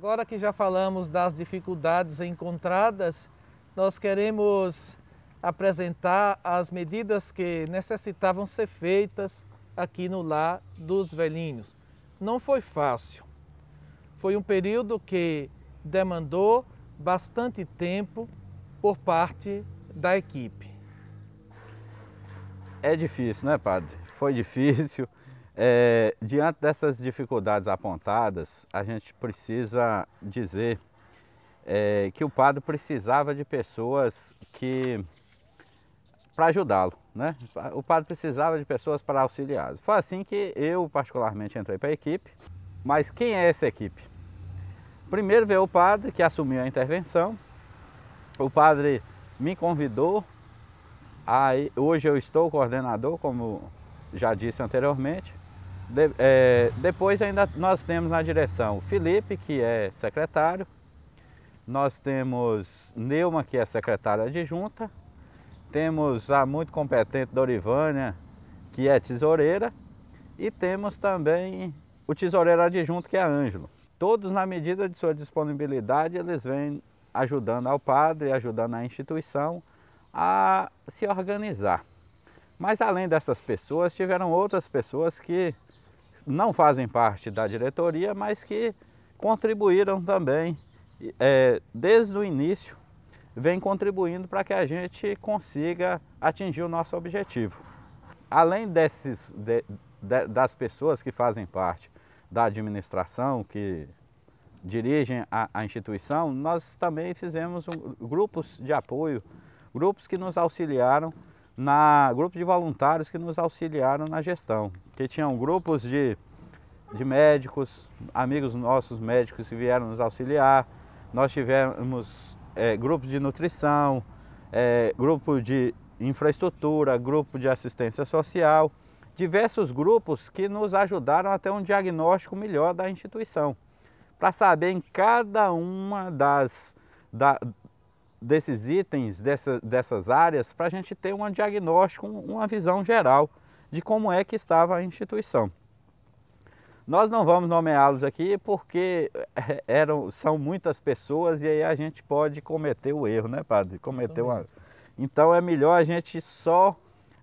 Agora que já falamos das dificuldades encontradas, nós queremos apresentar as medidas que necessitavam ser feitas aqui no Lar dos Velhinhos. Não foi fácil. Foi um período que demandou bastante tempo por parte da equipe. É difícil, né, padre? Foi difícil. Diante dessas dificuldades apontadas, a gente precisa dizer que o padre precisava de pessoas para ajudá-lo, né? O padre precisava de pessoas para auxiliá-lo. Foi assim que eu, particularmente, entrei para a equipe. Mas quem é essa equipe? Primeiro veio o padre, que assumiu a intervenção. O padre me convidou. Hoje eu estou coordenador, como já disse anteriormente. Depois ainda nós temos na direção o Felipe, que é secretário. Nós temos Neuma, que é secretária adjunta. Temos a muito competente Dorivânia, que é tesoureira. E temos também o tesoureiro adjunto, que é Ângelo. Todos, na medida de sua disponibilidade, eles vêm ajudando ao padre, ajudando a instituição a se organizar. Mas além dessas pessoas, tiveram outras pessoas que não fazem parte da diretoria, mas que contribuíram também, desde o início, vem contribuindo para que a gente consiga atingir o nosso objetivo. Além das pessoas que fazem parte da administração, que dirigem a instituição, nós também fizemos grupos de apoio, grupos que nos auxiliaram, grupos de voluntários que nos auxiliaram na gestão, que tinham grupos de médicos, amigos nossos médicos que vieram nos auxiliar. Nós tivemos grupos de nutrição, grupo de infraestrutura, grupo de assistência social, diversos grupos que nos ajudaram a ter um diagnóstico melhor da instituição, para saber em cada uma desses itens, dessas áreas, para a gente ter um diagnóstico, uma visão geral de como é que estava a instituição. Nós não vamos nomeá-los aqui porque são muitas pessoas e aí a gente pode cometer o erro, né, padre? Então é melhor a gente só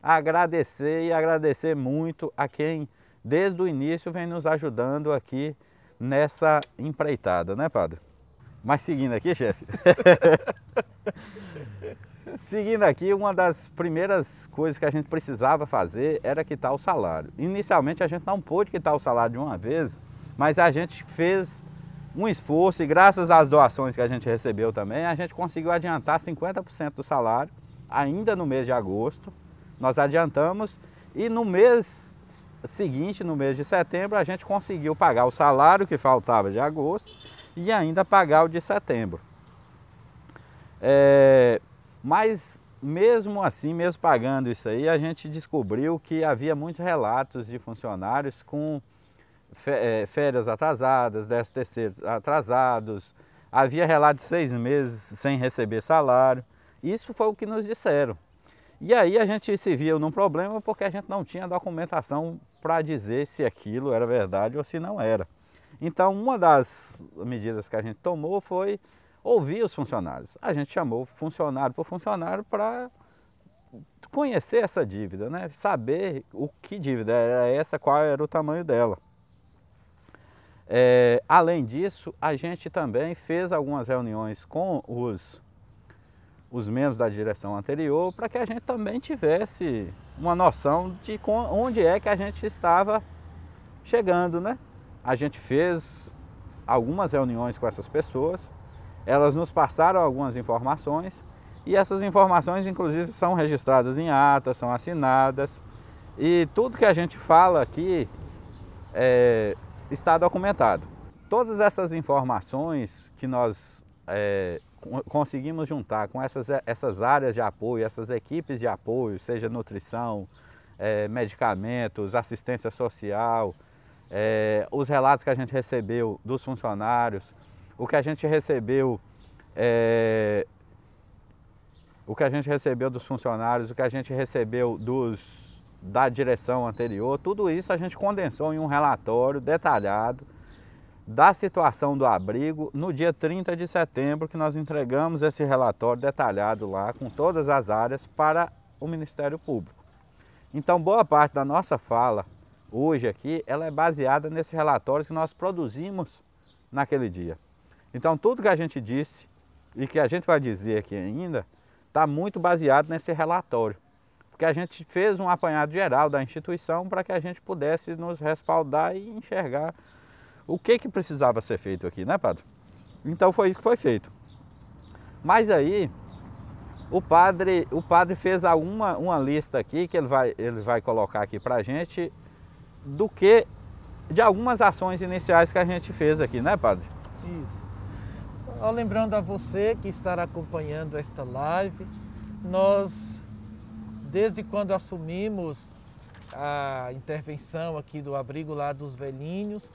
agradecer e agradecer muito a quem desde o início vem nos ajudando aqui nessa empreitada, né, padre? Mas seguindo aqui, chefe. Seguindo aqui, uma das primeiras coisas que a gente precisava fazer era quitar o salário. Inicialmente a gente não pôde quitar o salário de uma vez, mas a gente fez um esforço e graças às doações que a gente recebeu também, a gente conseguiu adiantar 50% do salário, ainda no mês de agosto. Nós adiantamos e no mês seguinte, no mês de setembro, a gente conseguiu pagar o salário que faltava de agosto e ainda pagar o de setembro. Mas mesmo assim, mesmo pagando isso aí, a gente descobriu que havia muitos relatos de funcionários com férias atrasadas, 13º atrasados, havia relatos de 6 meses sem receber salário. Isso foi o que nos disseram. E aí a gente se viu num problema porque a gente não tinha documentação para dizer se aquilo era verdade ou se não era. Então uma das medidas que a gente tomou foi ouvir os funcionários. A gente chamou funcionário por funcionário para conhecer essa dívida, né? Saber o que dívida era essa, qual era o tamanho dela. Além disso, a gente também fez algumas reuniões com os membros da direção anterior para que a gente também tivesse uma noção de onde é que a gente estava chegando, né? A gente fez algumas reuniões com essas pessoas, elas nos passaram algumas informações e essas informações inclusive são registradas em atas, são assinadas e tudo que a gente fala aqui está documentado. Todas essas informações que nós conseguimos juntar com essas áreas de apoio, essas equipes de apoio, seja nutrição, medicamentos, assistência social, os relatos que a gente recebeu dos funcionários, o que a gente recebeu dos funcionários, o que a gente recebeu da direção anterior, tudo isso a gente condensou em um relatório detalhado, da situação do abrigo no dia 30 de setembro, que nós entregamos esse relatório detalhado lá com todas as áreas para o Ministério Público. Então, boa parte da nossa fala hoje aqui, ela é baseada nesse relatório que nós produzimos naquele dia. Então, tudo que a gente disse e que a gente vai dizer aqui ainda, está muito baseado nesse relatório. Porque a gente fez um apanhado geral da instituição para que a gente pudesse nos respaldar e enxergar o que precisava ser feito aqui, né, padre? Então foi isso que foi feito. Mas aí, o padre fez uma lista aqui, que ele vai colocar aqui para a gente, de algumas ações iniciais que a gente fez aqui, né, padre? Isso. Lembrando a você que estará acompanhando esta live, nós, desde quando assumimos a intervenção aqui do abrigo Lar dos Velhinhos,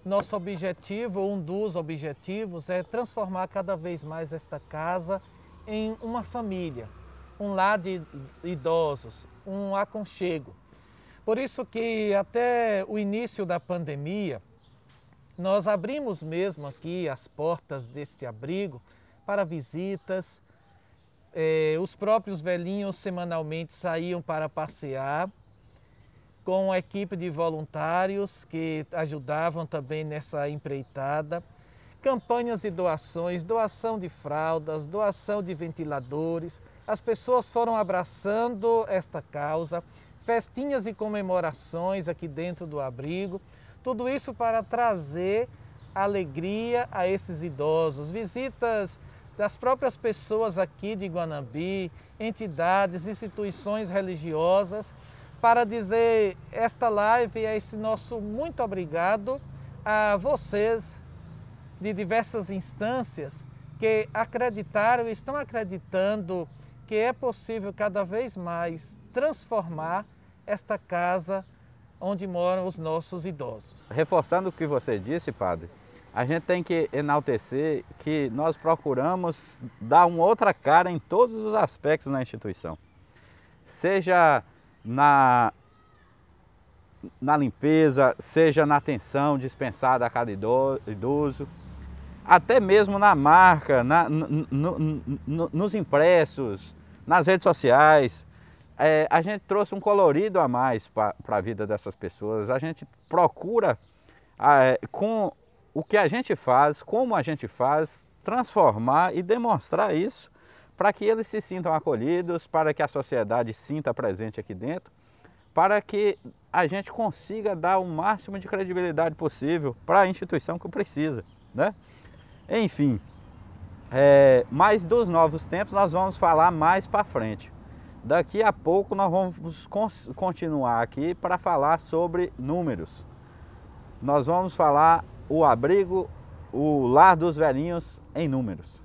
nosso objetivo, um dos objetivos, é transformar cada vez mais esta casa em uma família, um lar de idosos, um aconchego. Por isso que até o início da pandemia, nós abrimos mesmo aqui as portas deste abrigo para visitas. Os próprios velhinhos semanalmente saíam para passear, com a equipe de voluntários que ajudavam também nessa empreitada. Campanhas de doações, doação de fraldas, doação de ventiladores. As pessoas foram abraçando esta causa, festinhas e comemorações aqui dentro do abrigo. Tudo isso para trazer alegria a esses idosos. Visitas das próprias pessoas aqui de Guanambi, entidades, instituições religiosas, para dizer esta live é esse nosso muito obrigado a vocês de diversas instâncias que acreditaram e estão acreditando que é possível cada vez mais transformar esta casa onde moram os nossos idosos. Reforçando o que você disse, padre, a gente tem que enaltecer que nós procuramos dar uma outra cara em todos os aspectos na instituição. Seja na limpeza, seja na atenção dispensada a cada idoso, até mesmo na marca, nos impressos, nas redes sociais. A gente trouxe um colorido a mais para a vida dessas pessoas. A gente procura, com o que a gente faz, como a gente faz, transformar e demonstrar isso para que eles se sintam acolhidos, para que a sociedade sinta presente aqui dentro, para que a gente consiga dar o máximo de credibilidade possível para a instituição que precisa, né? Enfim, mas dos novos tempos nós vamos falar mais para frente. Daqui a pouco nós vamos continuar aqui para falar sobre números. Nós vamos falar o abrigo, o Lar dos Velhinhos em números.